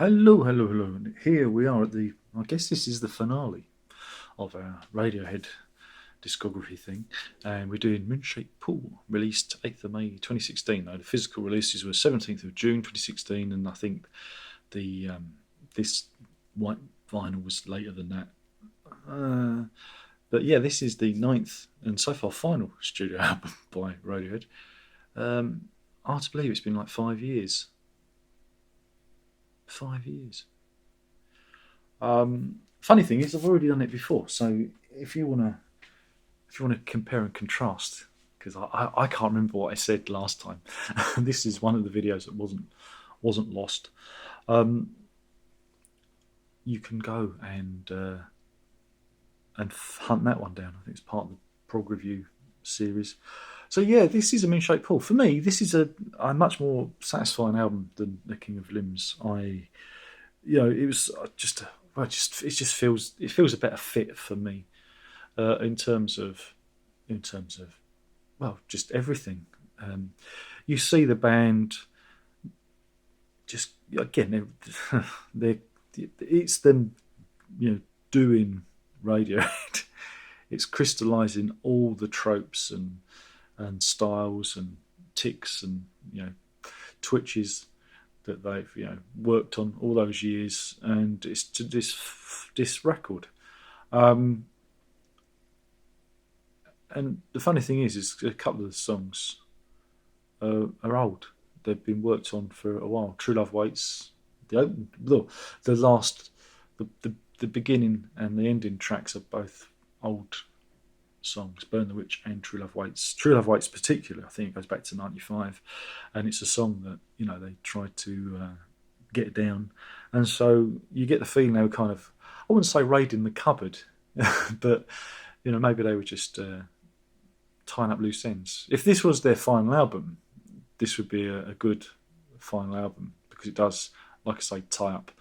Hello, hello, hello. And here we are at I guess this is the finale of our Radiohead discography thing. And we're doing Moonshaped Pool, released 8th of May 2016. Now, the physical releases were 17th of June 2016, and I think the this white vinyl was later than that. But yeah, this is the ninth and so far final studio album by Radiohead. Hard to believe it's been like 5 years. 5 years. Funny thing is, I've already done it before. So if you wanna compare and contrast, because I can't remember what I said last time. This is one of the videos that wasn't lost. Um, you can go and hunt that one down. I think it's part of the prog review series. So yeah, this is a Moonshaped Pool. For me, this is a much more satisfying album than The King of Limbs. It was it feels a better fit for me in terms of just everything. You see the band just again they it's them doing Radiohead. It's crystallizing all the tropes and styles and ticks and twitches that they've worked on all those years, and it's to this record. Um, and the funny thing is a couple of the songs are old. They've been worked on for a while. True Love Waits, the last, the beginning and the ending tracks are both old songs, Burn the Witch and True Love Waits. True Love Waits, particularly, I think it goes back to '95, and it's a song that they tried to get down, and so you get the feeling they were kind of, I wouldn't say raiding the cupboard, but maybe they were just tying up loose ends. If this was their final album, this would be a good final album because it does, like I say, tie up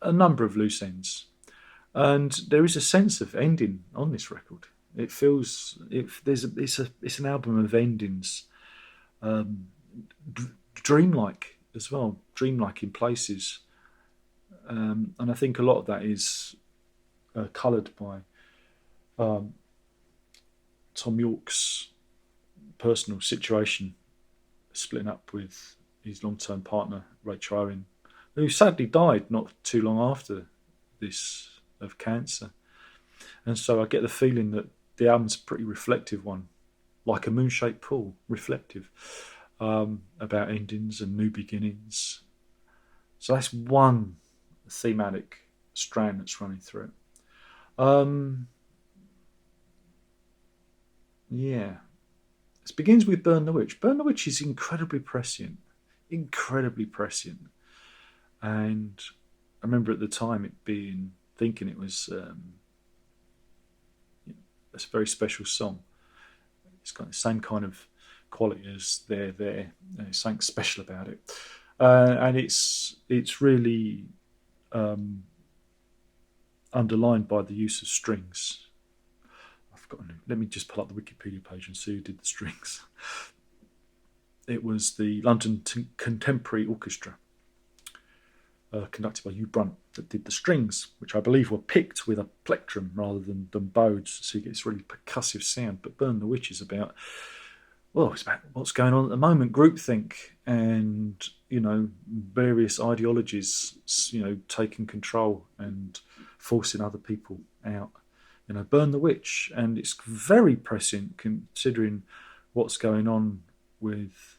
a number of loose ends, and there is a sense of ending on this record. It feels it's an album of endings, um, dreamlike as well, dreamlike in places, and I think a lot of that is coloured by um, Tom York's personal situation, splitting up with his long-term partner Rachel Owen, who sadly died not too long after this of cancer. And so I get the feeling that the album's a pretty reflective one, like a Moonshaped Pool, reflective, about endings and new beginnings. So that's one thematic strand that's running through it. Um, yeah. It begins with Burn the Witch. Burn the Witch is incredibly prescient. And I remember at the time thinking it was a very special song. It's got the same kind of quality as There. There's something special about it, and it's really underlined by the use of strings. I've forgotten. Let me just pull up the Wikipedia page and see who did the strings. It was the London Contemporary Orchestra, conducted by Hugh Brunt, that did the strings, which I believe were picked with a plectrum rather than bowed, so you get this really percussive sound. But Burn the Witch is about, it's about what's going on at the moment, groupthink, and various ideologies, taking control and forcing other people out. Burn the Witch, and it's very prescient considering what's going on with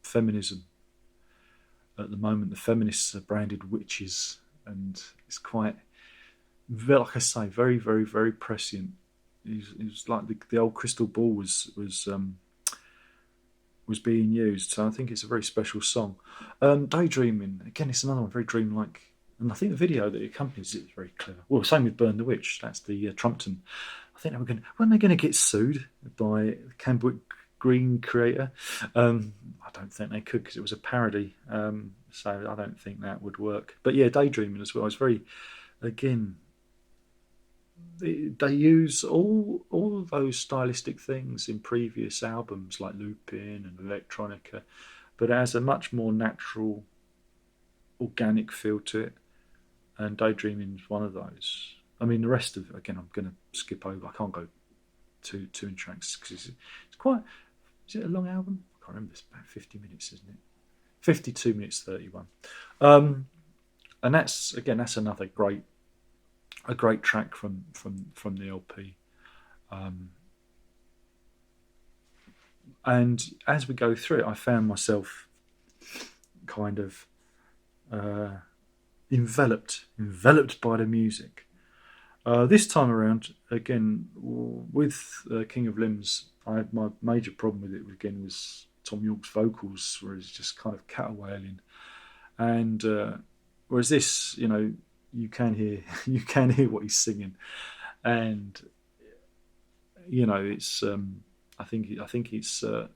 feminism at the moment. The feminists are branded witches, and it's quite, like I say, very, very, very prescient. It was like the old crystal ball was being used. So I think it's a very special song. Daydreaming, again, it's another one very dreamlike, and I think the video that accompanies it is very clever. Well, same with Burn the Witch. That's the Trumpton. I think weren't they going to get sued by Cambric Green creator? I don't think they could because it was a parody. So I don't think that would work. But yeah, Daydreaming as well. It's very, again, they use all of those stylistic things in previous albums like Lupin and Electronica, but as a much more natural organic feel to it, and Daydreaming is one of those. I mean, the rest of it, again, I'm going to skip over. I can't go too in tracks because it's quite. Is it a long album? I can't remember. It's about 50 minutes, isn't it? 52 minutes 31. Um, and that's another great track from the LP. Um, and as we go through it, I found myself kind of uh, enveloped by the music. This time around, again with King of Limbs, I had my major problem with it again was Tom York's vocals, where he's just kind of caterwailing, and whereas this, you can hear you can hear what he's singing, and it's I think it's a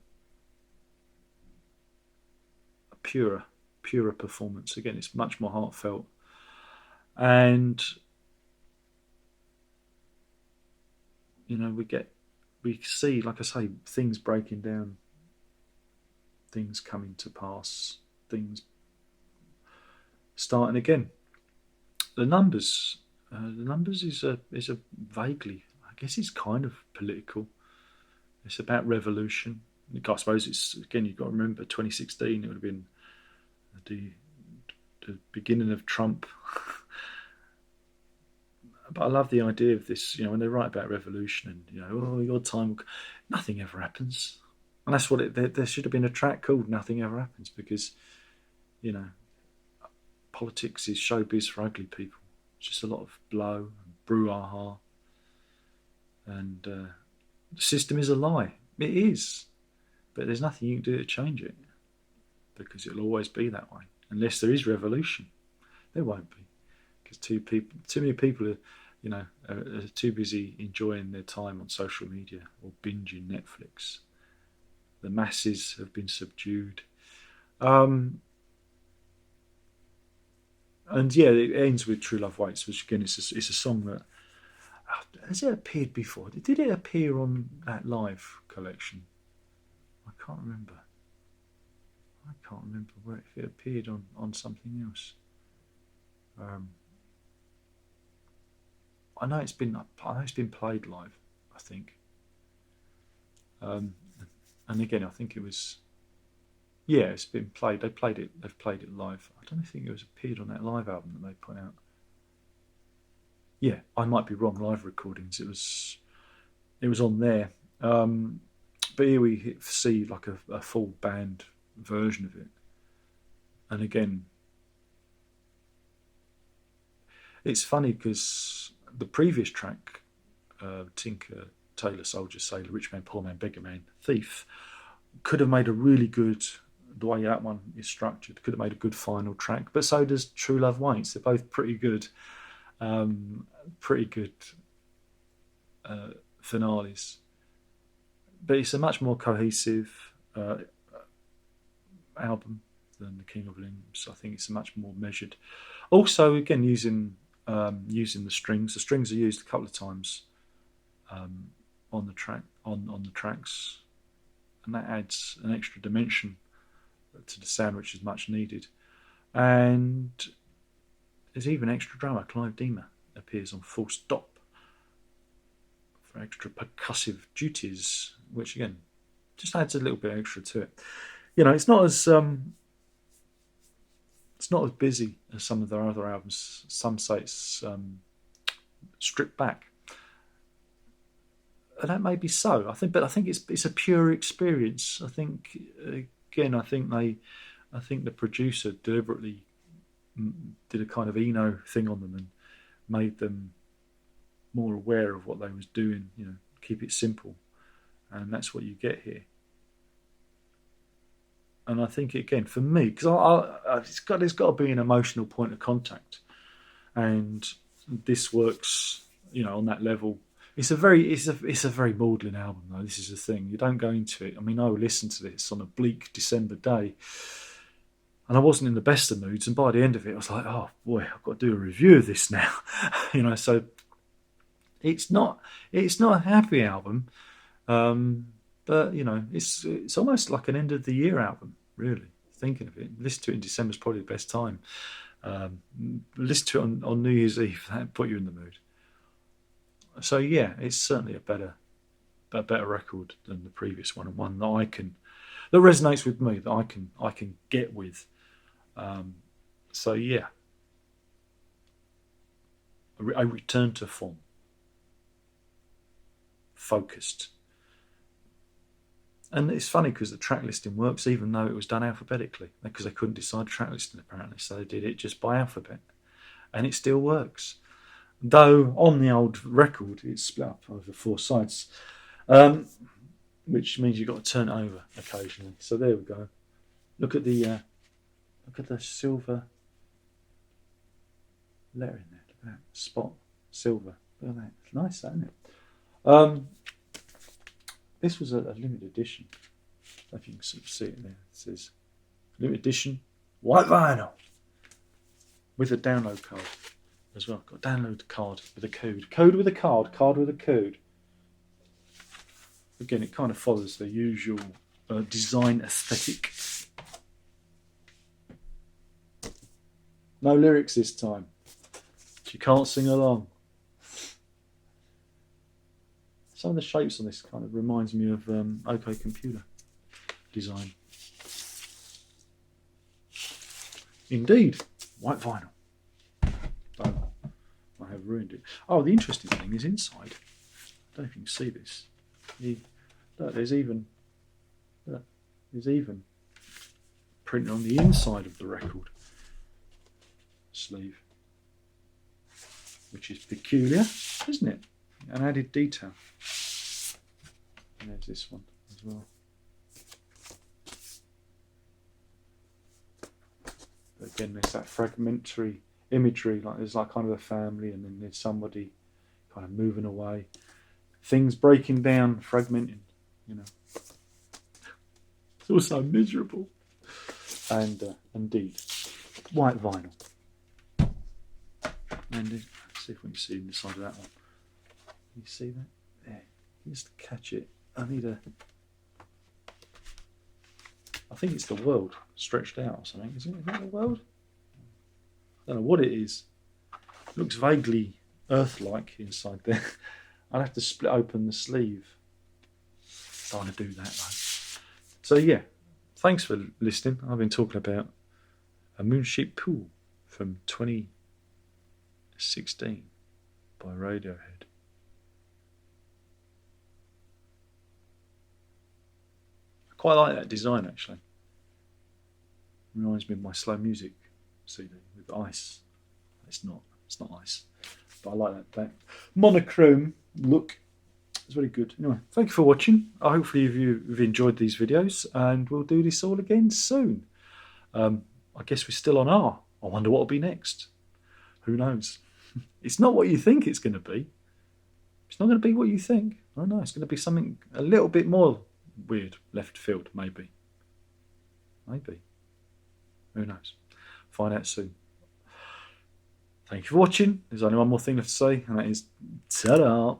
purer performance. Again, it's much more heartfelt, and we see, like I say, things breaking down, things coming to pass, things starting again. The numbers is a vaguely, I guess it's kind of political. It's about revolution. I suppose it's, again, you've got to remember 2016. It would have been the the beginning of Trump. But I love the idea of this. When they write about revolution and your time, nothing ever happens, and that's what there should have been a track called "Nothing Ever Happens," because you know politics is showbiz for ugly people. It's just a lot of blow and brouhaha, and the system is a lie. It is, but there's nothing you can do to change it because it'll always be that way unless there is revolution. There won't be because too many people are too busy enjoying their time on social media or binging Netflix. The masses have been subdued. Um, and yeah, it ends with True Love Waits, which again it's a song that has it appeared before? Did it appear on that live collection? I can't remember. I can't remember where if it appeared on something else. Um, I know it's been played live. I think, um, and again, I think it was. Yeah, it's been played. They played it. They've played it live. I don't think it was appeared on that live album that they put out. Yeah, I might be wrong. Live recordings. It was on there. But here we see like a full band version of it, and again, it's funny because the previous track, Tinker, Tailor, Soldier, Sailor, Rich Man, Poor Man, Beggar Man, Thief, could have made a really good. The way that one is structured could have made a good final track, but so does True Love Waits. They're both pretty good, um, pretty good finales. But it's a much more cohesive album than the King of Limbs. I think it's a much more measured. Also, again, using the strings. The strings are used a couple of times um, on the tracks, and that adds an extra dimension to the sound, which is much needed. And there's even extra drummer. Clive Deemer appears on Full Stop for extra percussive duties, which again just adds a little bit extra to it. It's not as busy as some of their other albums. Some say it's stripped back, and that may be so. But I think it's a pure experience. I think again, I think the producer deliberately did a kind of Eno thing on them and made them more aware of what they was doing. Keep it simple, and that's what you get here. And I think again for me, because there's got to be an emotional point of contact, and this works, on that level. It's a very maudlin album though. This is the thing. You don't go into it. I mean, I will listen to this on a bleak December day, and I wasn't in the best of moods. And by the end of it, I was like, oh boy, I've got to do a review of this now. So it's not a happy album, but it's almost like an end of the year album, really. thinking of it. Listen to it in December is probably the best time. Listen to it on New Year's Eve. That put you in the mood. So yeah, it's certainly a better record than the previous one, and one that resonates with me, that I can get with. So yeah, a return to form, focused. And it's funny because the track listing works even though it was done alphabetically, because they couldn't decide track listing apparently, so they did it just by alphabet, and it still works. Though on the old record it's split up over 4 sides, which means you've got to turn it over occasionally. So there we go. Look at the silver letter in there. Look at that spot, silver. Look at that. It's nice, isn't it? This was a limited edition. I don't know if you can sort of see it there. It says limited edition, white vinyl, with a download card as well. Got a download card with a code. Code with a card. Card with a code. Again, it kind of follows the usual design aesthetic. No lyrics this time. You can't sing along. Some of the shapes on this kind of reminds me of OK Computer design. Indeed, white vinyl. Oh, I have ruined it. Oh, the interesting thing is inside. I don't know if you can see this. Look, there's even printed on the inside of the record sleeve, which is peculiar, isn't it? An added detail. And there's this one as well. But again, there's that fragmentary imagery, like there's like kind of a family, and then there's somebody kind of moving away, things breaking down, fragmenting, you know. It's all so miserable. And indeed, white vinyl. And let's see if we can see the side of that one. Can you see that? There. Just catch it. I think it's the world stretched out or something. Is that the world? I don't know what it is. It looks vaguely Earth-like inside there. I'll have to split open the sleeve. Don't want to do that though. So yeah, thanks for listening. I've been talking about A Moon-Shaped Pool from 2016 by Radiohead. I quite like that design actually. Reminds me of my slow music CD with ice. It's not ice, but I like that monochrome look. It's very good. Anyway, thank you for watching. Hopefully you've enjoyed these videos, and we'll do this all again soon. I guess we're still on R. I wonder what will be next. Who knows? It's not what you think it's going to be. It's not going to be what you think. I don't know. It's going to be something a little bit more weird, left field, maybe. Maybe. Who knows? Find out soon. Thank you for watching. There's only one more thing left to say, and that is ta-da!